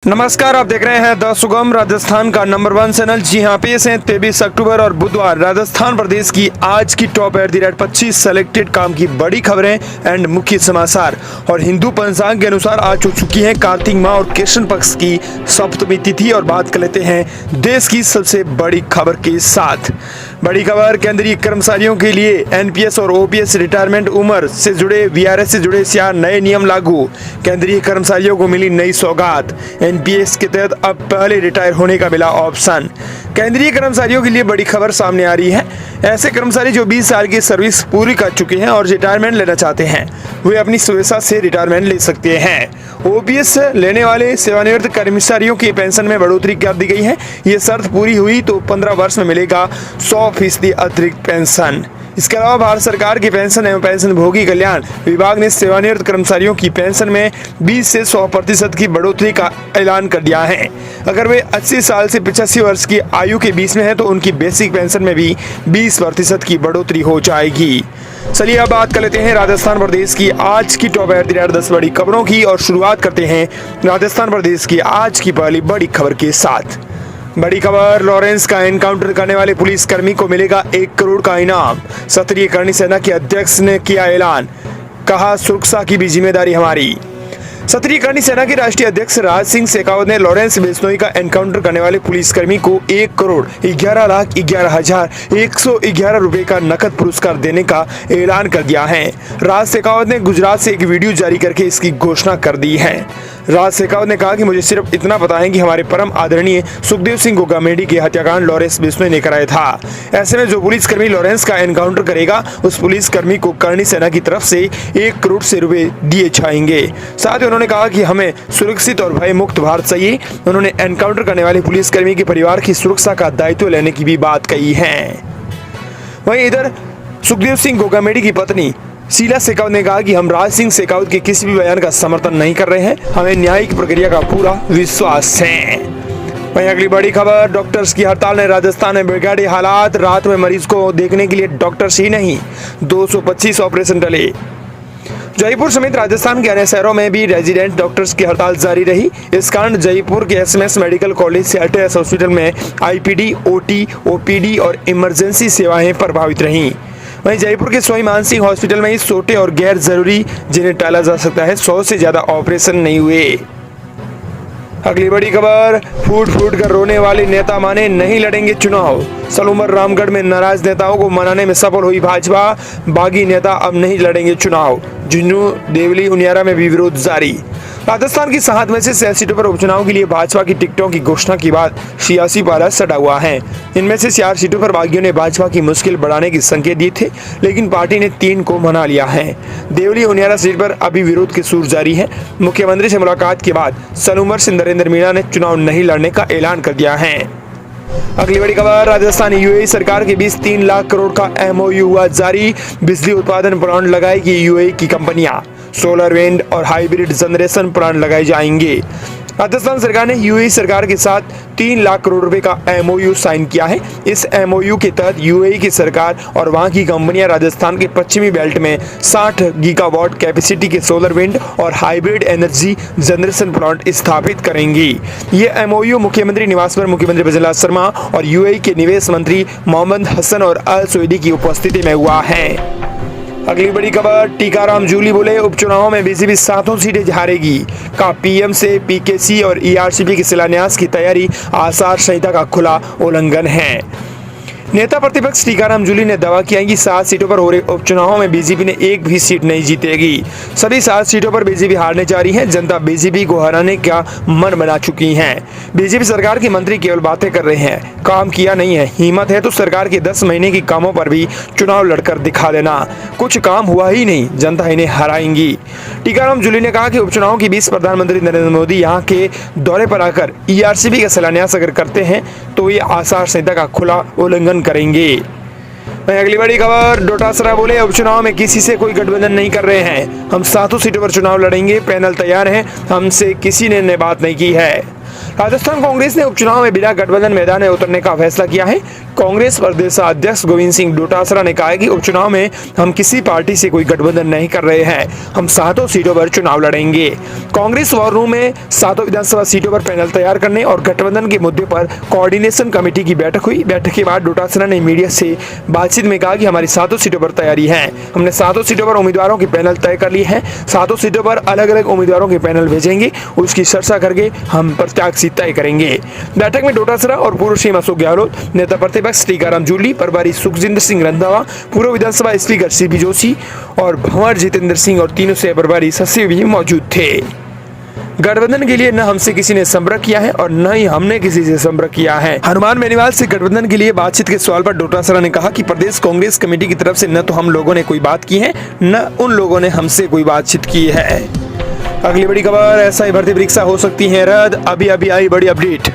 नमस्कार, आप देख रहे हैं द सुगम राजस्थान का नंबर 1 चैनल। जी हाँ, पेश है 23 अक्टूबर और बुधवार राजस्थान प्रदेश की आज की टॉप @ 25 सेलेक्टेड काम की बड़ी खबरें एंड मुख्य समाचार। और हिंदू पंचांग के अनुसार आज हो चुकी है कार्तिक माह और कृष्ण पक्ष की सप्तमी तिथि। और बात कर लेते हैं देश की सबसे बड़ी खबर के साथ। बड़ी खबर, केंद्रीय कर्मचारियों के लिए एनपीएस और ओपीएस रिटायरमेंट उम्र से जुड़े वीआरएस से जुड़े 4 नए नियम लागू। केंद्रीय कर्मचारियों को मिली नई सौगात। एनपीएस के तहत अब पहले रिटायर होने का मिला ऑप्शन। केंद्रीय कर्मचारियों के लिए बड़ी खबर सामने आ रही है। ऐसे कर्मचारी जो 20 साल की सर्विस पूरी कर चुके हैं और रिटायरमेंट लेना चाहते हैं, वे अपनी स्वेच्छा से रिटायरमेंट ले सकते हैं। ओपीएस लेने वाले सेवानिवृत्त कर्मचारियों की पेंशन में बढ़ोतरी कर दी गई है। ये शर्त पूरी हुई तो 15 वर्ष में मिलेगा 100% अतिरिक्त पेंशन। इसके अलावा भारत सरकार की पेंशन एवं पेंशन भोगी कल्याण विभाग ने सेवानिवृत्त कर्मचारियों की पेंशन में 20 से 100% की बढ़ोतरी का ऐलान कर दिया है। अगर वे 80 साल से 85 वर्ष की आयु के बीच में हैं तो उनकी बेसिक पेंशन में भी 20% की बढ़ोतरी हो जाएगी। चलिए अब बात कर लेते हैं राजस्थान प्रदेश की आज की टॉप @ 10 बड़ी खबरों की। और शुरुआत करते हैं राजस्थान प्रदेश की आज की पहली बड़ी खबर के साथ। बड़ी खबर, लॉरेंस का एनकाउंटर करने वाले पुलिसकर्मी को मिलेगा 1 करोड़ का इनाम। क्षत्रिय कर्णी सेना के अध्यक्ष ने किया ऐलान, कहा सुरक्षा की भी जिम्मेदारी हमारी। क्षत्रिय कर्णी सेना के राष्ट्रीय अध्यक्ष राज सिंह शेखावत ने लॉरेंस बिश्नोई का एनकाउंटर करने वाले पुलिसकर्मी को 1 करोड़ 11,11,111 रुपए का नकद पुरस्कार देने का ऐलान कर दिया है। राज शेखावत ने गुजरात से एक वीडियो जारी करके इसकी घोषणा कर दी है। राज शेखावत ने कहा कि मुझे सिर्फ इतना पता है कि हमारे परम आदरणीय सुखदेव सिंह गोगामेडी के हत्याकांड लॉरेंस बिश्नोई ने कराया था। ऐसे में जो पुलिसकर्मी लॉरेंस का एनकाउंटर करेगा उस पुलिसकर्मी को कर्णी सेना की तरफ से 1 करोड़ से रुपए दिए जाएंगे। साथ ही उन्होंने कहा कि हमें सुरक्षित और भय मुक्त भारत चाहिए। उन्होंने एनकाउंटर करने वाले पुलिसकर्मी के परिवार की सुरक्षा का दायित्व लेने की भी बात कही है। वहीं इधर सुखदेव सिंह गोगामेडी की पत्नी शीला शेखावत ने कहा कि हम राज सिंह शेखावत के किसी भी बयान का समर्थन नहीं कर रहे हैं, हमें न्यायिक प्रक्रिया का पूरा विश्वास है। वहीं अगली बड़ी खबर, डॉक्टर्स की हड़ताल ने राजस्थान में बिगाड़े हालात। रात में मरीज को देखने के लिए डॉक्टर्स ही नहीं, 225 ऑपरेशन टले। जयपुर समेत राजस्थान के अन्य शहरों में भी रेजिडेंट डॉक्टर्स की हड़ताल जारी रही। इस कारण जयपुर के एसएमएस मेडिकल कॉलेज से अटैच हॉस्पिटल में आईपीडी, ओटी, ओपीडी और इमरजेंसी सेवाएं प्रभावित रहीं। वहीं जयपुर के स्वामी मानसिंह हॉस्पिटल में ही छोटे और गैर जरूरी जिन्हें टाला जा सकता है 100 से ज्यादा ऑपरेशन नहीं हुए। अगली बड़ी खबर, फूट फूट कर रोने वाले नेता माने नहीं लड़ेंगे चुनाव। सलूमर रामगढ़ में नाराज नेताओं को मनाने में सफल हुई भाजपा। बागी नेता अब नहीं लड़ेंगे चुनाव। झुंझुनू, देवली, उनियारा में भी विरोध जारी। राजस्थान की 7 में से 6 सीटों पर उपचुनाव के लिए भाजपा की टिकटों की घोषणा के बाद सियासी पारा सटा हुआ है। इनमें से 4 सीटों पर बागियों ने भाजपा की मुश्किल बढ़ाने के संकेत दिए थे, लेकिन पार्टी ने 3 को मना लिया है। देवली, उनियारा सीट पर अभी विरोध के सुर जारी है। मुख्यमंत्री से मुलाकात के बाद सलूमर से नरेंद्र मीणा ने चुनाव नहीं लड़ने का ऐलान कर दिया है। अगली बड़ी खबर, राजस्थान यूएई सरकार के बीच 3 लाख करोड़ का एमओयू हुआ जारी। बिजली उत्पादन प्लांट लगाएगी यूएई की कंपनियां। सोलर, विंड और हाइब्रिड जनरेशन प्लांट लगाए जाएंगे। राजस्थान सरकार ने यूएई सरकार के साथ 3 लाख करोड़ रुपए का एमओयू साइन किया है। इस एमओयू के तहत यूएई की सरकार और वहां की कंपनियां राजस्थान के पश्चिमी बेल्ट में 60 गीगावाट कैपेसिटी के सोलर, विंड और हाइब्रिड एनर्जी जनरेशन प्लांट स्थापित करेंगी। ये एमओयू मुख्यमंत्री निवास पर मुख्यमंत्री भजनलाल शर्मा और यूएई के निवेश मंत्री मोहम्मद हसन और अल सऊदी की उपस्थिति में हुआ है। अगली बड़ी खबर, टीकाराम जूली बोले उपचुनावों में बीजेपी 7 सीटें हारेगी। का पीएम से पीकेसी और ईआरसीपी के शिलान्यास की तैयारी आचार संहिता का खुला उल्लंघन है। नेता प्रतिपक्ष टीकाराम जूली ने दावा किया कि 7 सीटों पर हो रहे उपचुनावों में बीजेपी ने एक भी सीट नहीं जीतेगी। सभी 7 सीटों पर बीजेपी हारने जा रही है। जनता बीजेपी को हराने का मन बना चुकी है। बीजेपी सरकार के मंत्री केवल बातें कर रहे हैं, काम किया नहीं है। हिम्मत है तो सरकार के 10 महीने के कामों पर भी चुनाव लड़कर दिखा देना। कुछ काम हुआ ही नहीं, जनता इन्हें हराएंगी। टीकाराम जूली ने कहा कि उपचुनाव के बीच प्रधानमंत्री नरेंद्र मोदी यहाँ के दौरे पर आकर ईआरसीपी का शिलान्यास अगर करते हैं तो ये आचार संहिता का खुला उल्लंघन करेंगे। अगली बड़ी खबर, डोटासरा बोले उपचुनाव में किसी से कोई गठबंधन नहीं कर रहे हैं। हम 7 सीटों पर चुनाव लड़ेंगे, पैनल तैयार है, हमसे किसी ने बात नहीं की है। राजस्थान कांग्रेस ने उपचुनाव में बिना गठबंधन मैदान में उतरने का फैसला किया है। कांग्रेस प्रदेश अध्यक्ष गोविंद सिंह डोटासरा ने कहा है कि उपचुनाव में हम किसी पार्टी से कोई गठबंधन नहीं कर रहे हैं, हम 7 सीटों पर चुनाव लड़ेंगे। कांग्रेस वॉर रूम में 7 विधानसभा सीटों पर पैनल तैयार करने और गठबंधन के मुद्दे पर कोऑर्डिनेशन कमेटी की बैठक हुई। बैठक के बाद डोटासरा ने मीडिया से बातचीत में कहा कि हमारी 7 सीटों पर तैयारी है, हमने 7 सीटों पर उम्मीदवारों के पैनल तय कर लिए हैं, 7 सीटों पर अलग अलग उम्मीदवारों के पैनल भेजेंगे, उसकी चर्चा करके हम प्रत्याशी तय करेंगे। बैठक में डोटासरा और पूर्व सीएम अशोक गहलोत, नेता प्रतिपक्ष टीकाराम जूली, प्रभारी सुखजिंदर सिंह रंधावा, पूर्व विधानसभा स्पीकर सीपी जोशी और भंवर जितेंद्र सिंह और तीनों से प्रभारी सचिव भी मौजूद थे। गठबंधन के लिए न हमसे किसी ने संपर्क किया है और न ही हमने किसी से संपर्क किया है। हनुमान बेनीवाल से गठबंधन के लिए बातचीत के सवाल पर डोटासरा ने कहा कि प्रदेश कांग्रेस कमेटी की तरफ से न तो हम लोगों ने कोई बात की है, न उन लोगों ने हमसे कोई बातचीत की है। अगली बड़ी खबर, एसआई भर्ती परीक्षा हो सकती है रद्द, अभी आई बड़ी अपडेट।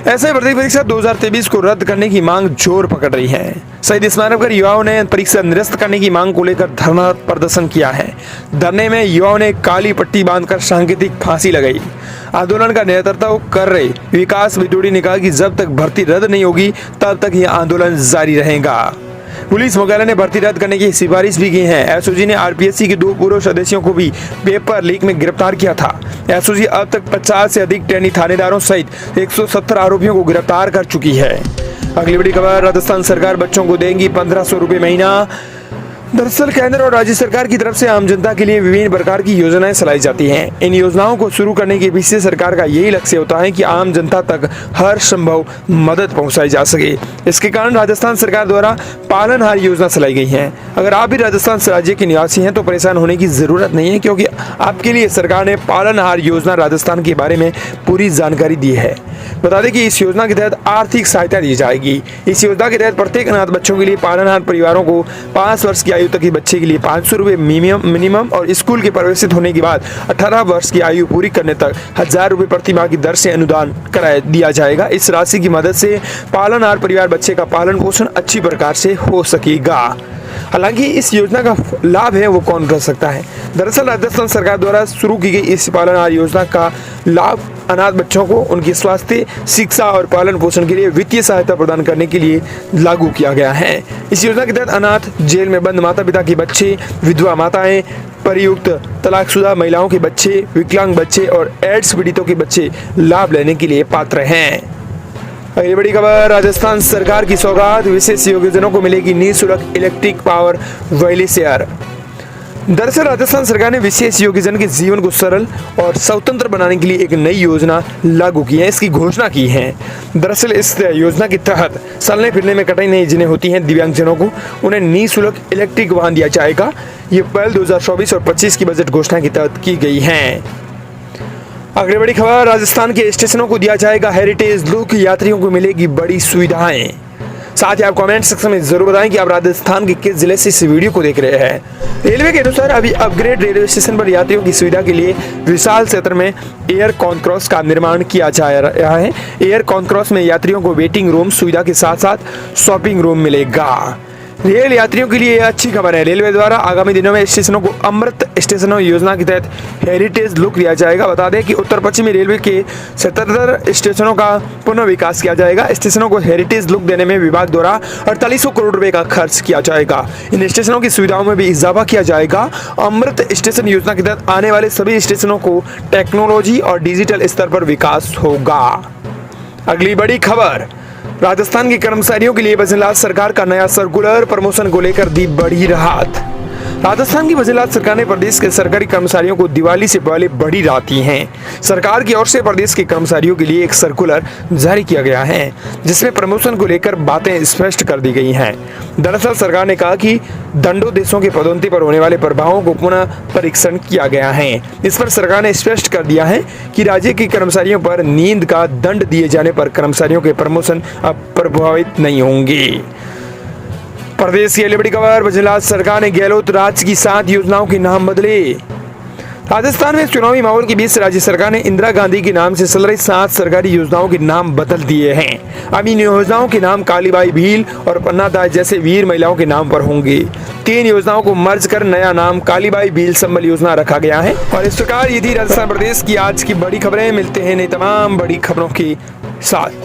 एसआई भर्ती परीक्षा 2023 को रद्द करने की मांग जोर पकड़ रही है। शहीद स्मारक पर युवाओं ने परीक्षा निरस्त करने की मांग को लेकर धरना प्रदर्शन किया है। धरने में युवाओं ने काली पट्टी बांधकर सांकेतिक फांसी लगाई। आंदोलन का नेतृत्व कर रहे विकास विदोड़ी ने कहा कि जब तक भर्ती रद्द नहीं होगी तब तक यह आंदोलन जारी रहेगा। पुलिस मुख्यालय ने भर्ती रद्द करने की सिफारिश भी की है। एसओजी ने आरपीएससी के 2 पूर्व सदस्यों को भी पेपर लीक में गिरफ्तार किया था। एसओजी अब तक 50 से अधिक टैनी थानेदारों सहित 170 आरोपियों को गिरफ्तार कर चुकी है। अगली बड़ी खबर, राजस्थान सरकार बच्चों को देंगी 1500 रुपए महीना। दरअसल केंद्र और राज्य सरकार की तरफ से आम जनता के लिए विभिन्न प्रकार की योजनाएं चलाई जाती हैं। इन योजनाओं को शुरू करने के पीछे सरकार का यही लक्ष्य होता है कि आम जनता तक हर संभव मदद पहुंचाई जा सके। इसके कारण राजस्थान सरकार द्वारा पालनहार योजना चलाई गई है। अगर आप भी राजस्थान राज्य के निवासी हैं तो परेशान होने की जरूरत नहीं है, क्योंकि आपके लिए सरकार ने पालनहार योजना राजस्थान के बारे में पूरी जानकारी दी है। बता दें कि इस योजना के तहत आर्थिक सहायता दी जाएगी। इस योजना के तहत प्रत्येक अनाथ बच्चों के लिए पालनहार परिवारों को 5 वर्ष की आयु तक के बच्चे के लिए 500 रुपए मिनिमम और स्कूल के प्रवेशित होने के बाद 18 वर्ष की आयु पूरी करने तक 1000 रुपए प्रति माह की दर से अनुदान करा दिया जाएगा। इस राशि की मदद से पालनहार परिवार बच्चे का पालन पोषण अच्छी प्रकार से हो सकेगा। हालांकि इस योजना का लाभ है वो कौन कर सकता है। दरअसल राजस्थान सरकार द्वारा शुरू की गई इस पालनहार योजना का लाभ अनाथ बच्चों को उनके स्वास्थ्य, शिक्षा और पालन पोषण के लिए वित्तीय सहायता प्रदान करने के लिए लागू किया गया है। इस योजना के तहत अनाथ, जेल में बंद माता पिता के बच्चे, विधवा माताएं, परियुक्त, तलाकशुदा महिलाओं के बच्चे, विकलांग बच्चे और एड्स पीड़ितों के बच्चे लाभ लेने के लिए पात्र हैं। अगली बड़ी खबर, राजस्थान सरकार की सौगात, विशेष योग्यजनों को मिलेगी निःशुल्क इलेक्ट्रिक पावर वैली शेयर। दरअसल राजस्थान सरकार ने विशेष योग्यजन के जीवन को सरल और स्वतंत्र बनाने के लिए एक नई योजना लागू की है, इसकी घोषणा की है। दरअसल इस योजना के तहत चलने फिरने में कठिनाई नहीं जिन्हें होती हैं दिव्यांगजनों को, उन्हें निःशुल्क इलेक्ट्रिक वाहन दिया जाएगा। ये पहल 2024 और 25 की बजट घोषणा के तहत की गई है। अगली बड़ी खबर, राजस्थान के स्टेशनों को दिया जाएगा हेरिटेज लुक, यात्रियों को मिलेगी बड़ी सुविधाएं। साथ ही आप कमेंट सेक्शन में जरूर बताएं कि आप राजस्थान के किस जिले से इस वीडियो को देख रहे हैं। रेलवे के अनुसार अभी अपग्रेड रेलवे स्टेशन पर यात्रियों की सुविधा के लिए विशाल क्षेत्र में एयर कॉन्क्रॉस का निर्माण किया जा रहा है। एयर कॉन्क्रॉस में यात्रियों को वेटिंग रूम सुविधा के साथ साथ शॉपिंग रूम मिलेगा। रेल यात्रियों के लिए यह अच्छी खबर है। रेलवे द्वारा आगामी दिनों में स्टेशनों को अमृत स्टेशनों योजना के तहत हेरिटेज लुक दिया जाएगा। बता दें कि उत्तर पश्चिमी रेलवे के 77 स्टेशनों का पुनः विकास किया जाएगा। स्टेशनों को हेरिटेज लुक देने में विभाग द्वारा 4800 करोड़ रुपए का खर्च किया जाएगा। इन स्टेशनों की सुविधाओं में भी इजाफा किया जाएगा। अमृत स्टेशन योजना के तहत आने वाले सभी स्टेशनों को टेक्नोलॉजी और डिजिटल स्तर पर विकास होगा। अगली बड़ी खबर, राजस्थान के कर्मचारियों के लिए वजनलाल सरकार का नया सर्कुलर, प्रमोशन को लेकर दी बड़ी राहत। राजस्थान की वजनलाल सरकार ने प्रदेश के सरकारी कर्मचारियों को दिवाली से पहले बड़ी राहत दी है। सरकार की ओर से प्रदेश के कर्मचारियों के लिए एक सर्कुलर जारी किया गया है, जिसमें प्रमोशन को लेकर बातें स्पष्ट कर दी गई हैं। दरअसल सरकार ने कहा कि दंडोदेशों के पदोन्नति पर होने वाले प्रभावों को पुनः परीक्षण किया गया है। इस पर सरकार ने स्पष्ट कर दिया है कि राज्य के कर्मचारियों पर नींद का दंड दिए जाने पर कर्मचारियों के प्रमोशन अब प्रभावित नहीं होंगे। प्रदेश की अगली बड़ी खबर, वजनलाल सरकार ने गहलोत राज की 7 योजनाओं के नाम बदले। राजस्थान में चुनावी माहौल के बीच राज्य सरकार ने इंदिरा गांधी के नाम से चल रही 7 सरकारी योजनाओं के नाम बदल दिए हैं। अब इन योजनाओं के नाम कालीबाई भील और पन्ना दास जैसे वीर महिलाओं के नाम पर होंगे। 3 योजनाओं को मर्ज कर नया नाम कालीबाई भील संबल योजना रखा गया है। और इस प्रकार ये थी राजस्थान प्रदेश की आज की बड़ी खबरें। मिलते हैं नई तमाम बड़ी खबरों के साथ।